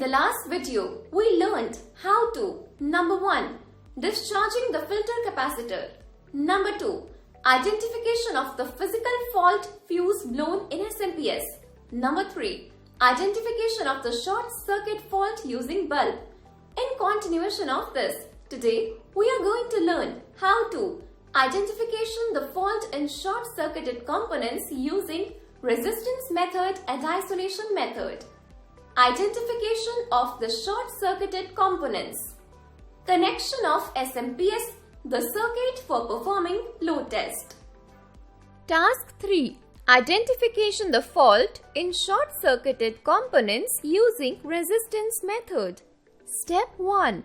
the last video, we learned how to number 1. Discharging the filter capacitor. Number 2. Identification of the physical fault fuse blown in SMPS. Number 3. Identification of the short circuit fault using bulb. In continuation of this, today we are going to learn how to identification the fault in short circuited components using resistance method and isolation method. Identification of the short circuited components. Connection of SMPS, the circuit for performing load test. Task 3. Identification the fault in short circuited components using resistance method. Step 1.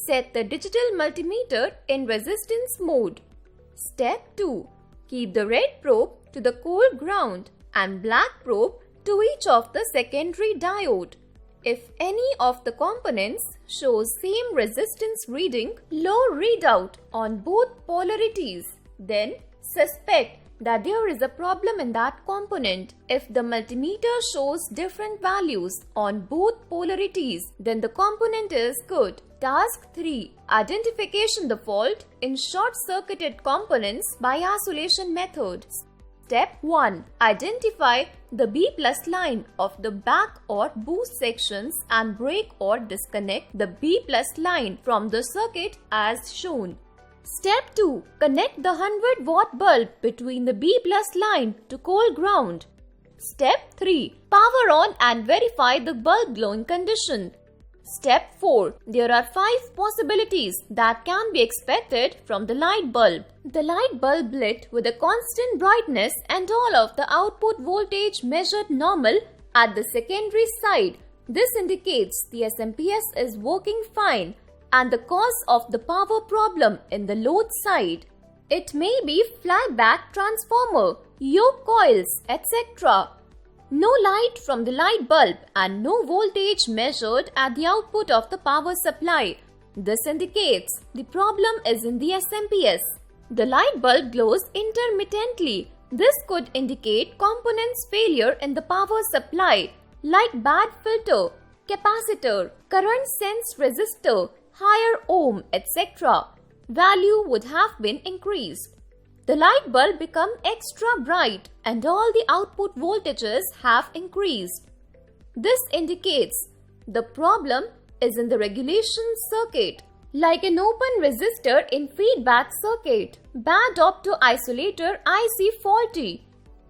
Set the digital multimeter in resistance mode. Step 2. Keep the red probe to the cold ground and black probe to each of the secondary diode. If any of the components shows same resistance reading, low readout on both polarities, then suspect that there is a problem in that component. If the multimeter shows different values on both polarities, then the component is good. Task 3. Identification the fault in short-circuited components by isolation method. Step 1. Identify the B+ line of the back or boost sections and break or disconnect the B+ line from the circuit as shown. Step 2. Connect the 100 watt bulb between the B+ line to cold ground. Step 3. Power on and verify the bulb glowing condition. Step 4. There are 5 possibilities that can be expected from the light bulb. The light bulb lit with a constant brightness and all of the output voltage measured normal at the secondary side. This indicates the SMPS is working fine and the cause of the power problem in the load side. It may be flyback transformer, yoke coils, etc. No light from the light bulb and no voltage measured at the output of the power supply. This indicates the problem is in the SMPS. The light bulb glows intermittently. This could indicate components failure in the power supply like bad filter, capacitor, current sense resistor, higher ohm, etc. Value would have been increased. The light bulb become extra bright and all the output voltages have increased. This indicates the problem is in the regulation circuit, like an open resistor in feedback circuit, bad opto-isolator IC faulty,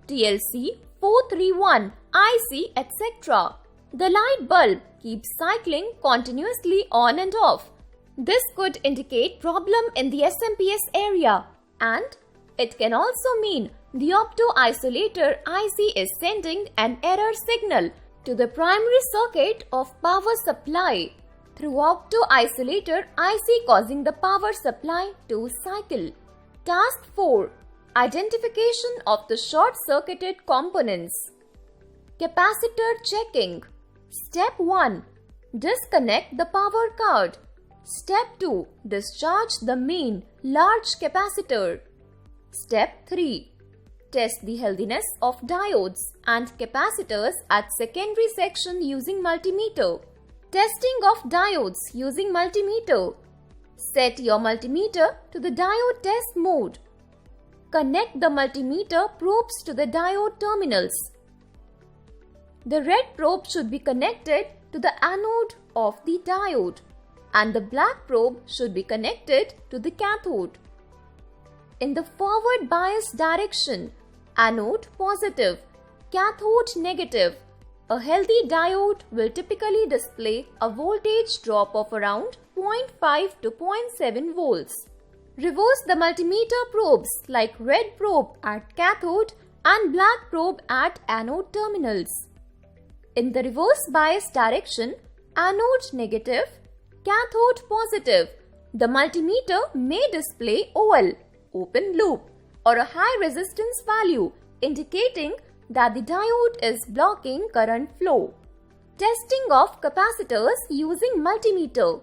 TLC 431 IC, etc. The light bulb keeps cycling continuously on and off. This could indicate problem in the SMPS area, and it can also mean the opto-isolator IC is sending an error signal to the primary circuit of power supply through opto-isolator IC, causing the power supply to cycle. Task 4. Identification of the short-circuited components. Capacitor checking. Step 1. Disconnect the power card. Step 2. Discharge the main large capacitor. Step 3. Test the healthiness of diodes and capacitors at secondary section using multimeter. Testing of diodes using multimeter. Set your multimeter to the diode test mode. Connect the multimeter probes to the diode terminals. The red probe should be connected to the anode of the diode, and the black probe should be connected to the cathode. In the forward bias direction, anode positive, cathode negative, a healthy diode will typically display a voltage drop of around 0.5 to 0.7 volts. Reverse the multimeter probes like red probe at cathode and black probe at anode terminals. In the reverse bias direction, anode negative, cathode positive, the multimeter may display OL, open loop, or a high resistance value indicating that the diode is blocking current flow. Testing of capacitors using multimeter.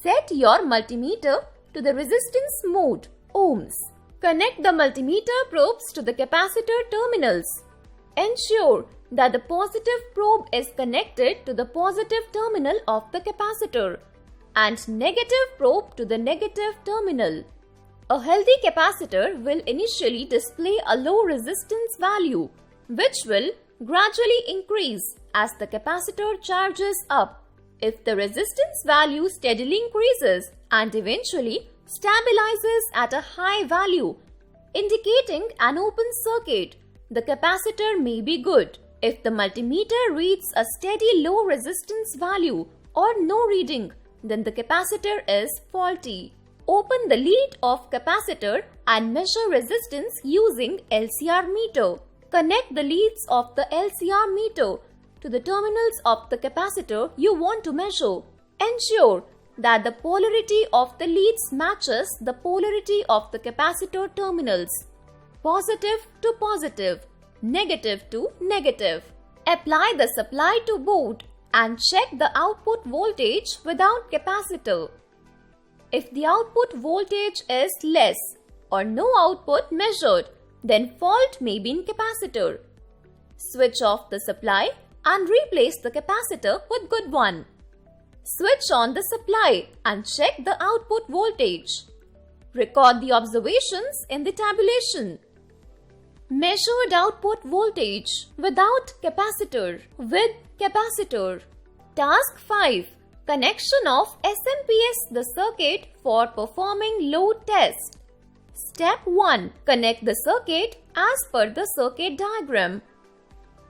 Set your multimeter to the resistance mode, ohms. Connect the multimeter probes to the capacitor terminals. Ensure that the positive probe is connected to the positive terminal of the capacitor and negative probe to the negative terminal. A healthy capacitor will initially display a low resistance value, which will gradually increase as the capacitor charges up. If the resistance value steadily increases and eventually stabilizes at a high value, indicating an open circuit, the capacitor may be good. If the multimeter reads a steady low resistance value or no reading, then the capacitor is faulty. Open the lead of capacitor and measure resistance using LCR meter. Connect the leads of the LCR meter to the terminals of the capacitor you want to measure. Ensure that the polarity of the leads matches the polarity of the capacitor terminals. Positive to positive, negative to negative. Apply the supply to board and check the output voltage without capacitor. If the output voltage is less or no output measured, then fault may be in capacitor. Switch off the supply and replace the capacitor with good one. Switch on the supply and check the output voltage. Record the observations in the tabulation. Measured output voltage without capacitor, with capacitor. Task 5. Connection of SMPS the circuit for performing load test. Step 1. Connect the circuit as per the circuit diagram.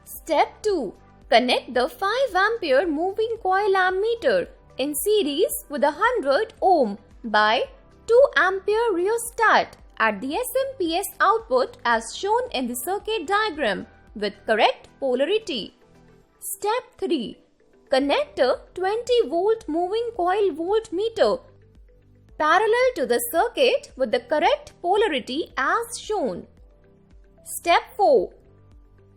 Step 2. Connect the 5 ampere moving coil ammeter in series with a 100 ohm by 2 ampere rheostat at the SMPS output as shown in the circuit diagram with correct polarity. Step 3. Connect a 20 volt moving coil voltmeter parallel to the circuit with the correct polarity as shown. Step 4.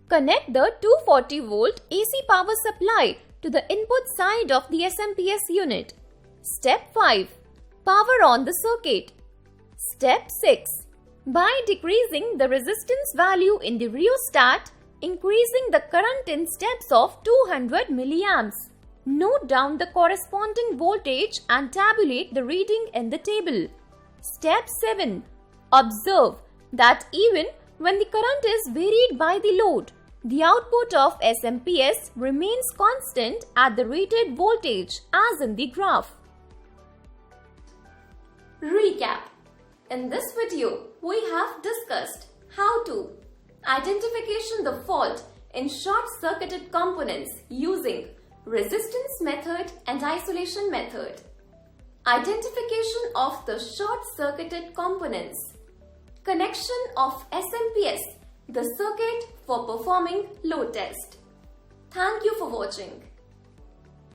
Connect the 240 volt AC power supply to the input side of the SMPS unit. Step 5. Power on the circuit. Step 6. By decreasing the resistance value in the rheostat, increasing the current in steps of 200 milliamps. Note down the corresponding voltage and tabulate the reading in the table. Step 7. Observe that even when the current is varied by the load, the output of SMPS remains constant at the rated voltage as in the graph. Recap. In this video, we have discussed how to identification the fault in short-circuited components using resistance method and isolation method. Identification of the short-circuited components. Connection of SMPS, the circuit for performing load test. Thank you for watching.